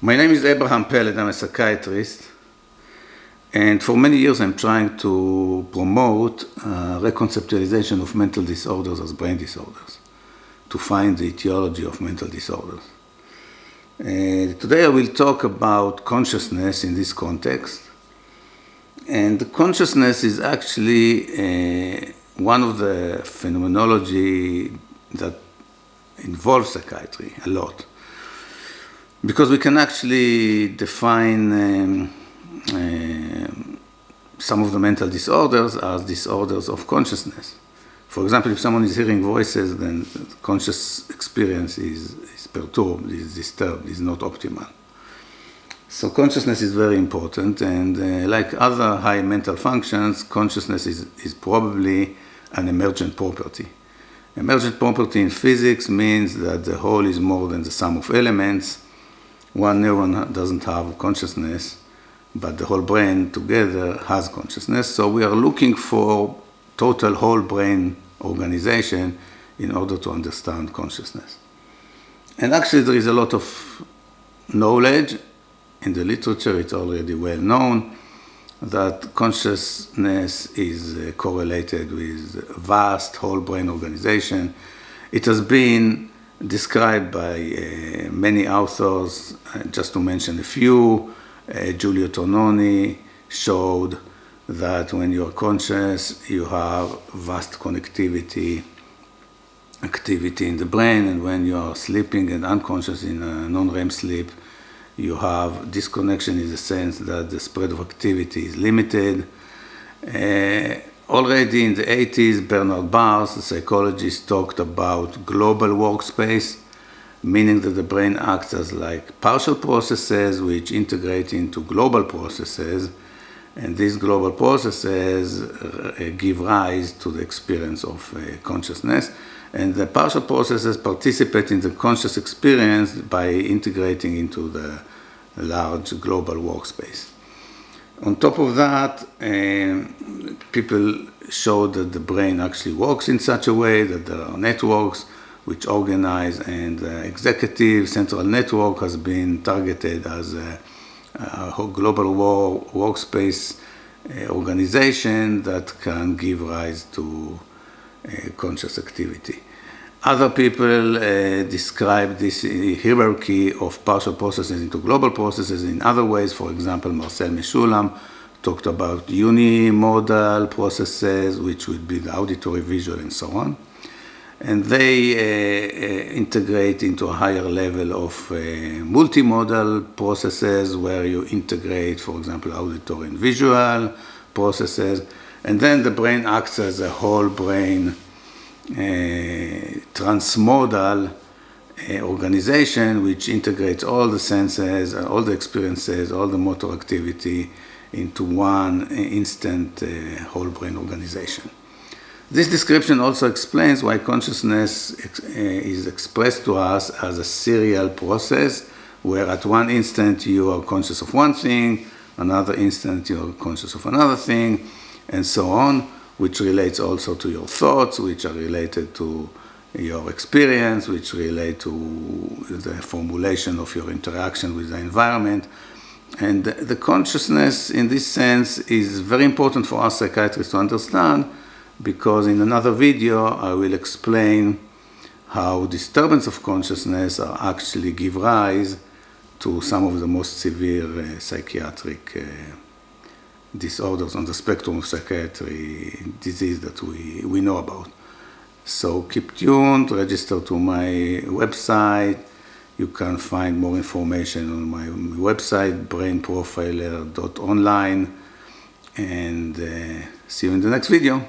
My name is Abraham Peled. I'm a psychiatrist, and for many years I'm trying to promote reconceptualization of mental disorders as brain disorders, to find the etiology of mental disorders. Today I will talk about consciousness in this context, and consciousness is actually one of the phenomenology that involves psychiatry a lot. Because we can actually define some of the mental disorders as disorders of consciousness. For example, if someone is hearing voices, then the conscious experience is perturbed, is disturbed, is not optimal. So consciousness is very important, and like other high mental functions, consciousness is probably an emergent property. Emergent property in physics means that the whole is more than the sum of elements. One neuron doesn't have consciousness, but the whole brain together has consciousness. So we are looking for total whole brain organization in order to understand consciousness. And actually there is a lot of knowledge in the literature. It's already well known that consciousness is correlated with vast whole brain organization. It has been described by many authors. Just to mention a few, Giulio Tononi showed that when you are conscious, you have vast connectivity, activity in the brain, and when you are sleeping and unconscious in a non-REM sleep, you have disconnection in the sense that the spread of activity is limited. Already in the 80s, Bernard Baars, the psychologist, talked about global workspace, meaning that the brain acts as like partial processes which integrate into global processes, and these global processes give rise to the experience of consciousness, and the partial processes participate in the conscious experience by integrating into the large global workspace. On top of that, people showed that the brain actually works in such a way that there are networks which organize, and the executive central network has been targeted as a global workspace organization that can give rise to conscious activity. Other people describe this hierarchy of partial processes into global processes in other ways. For example, Marcel Meshulam talked about unimodal processes, which would be the auditory, visual, and so on. And they integrate into a higher level of multimodal processes where you integrate, for example, auditory and visual processes. And then the brain acts as a whole brain transmodal organization which integrates all the senses, all the experiences, all the motor activity into one instant whole brain organization. This description also explains why consciousness is expressed to us as a serial process, where at one instant you are conscious of one thing, another instant you are conscious of another thing, and so on, which relates also to your thoughts, which are related to your experience, which relate to the formulation of your interaction with the environment. And the consciousness in this sense is very important for us psychiatrists to understand, because in another video I will explain how disturbance of consciousness actually give rise to some of the most severe psychiatric disorders on the spectrum of psychiatry disease that we know about. So keep tuned, register to my website. You can find more information on my website, brainprofiler.online, and see you in the next video.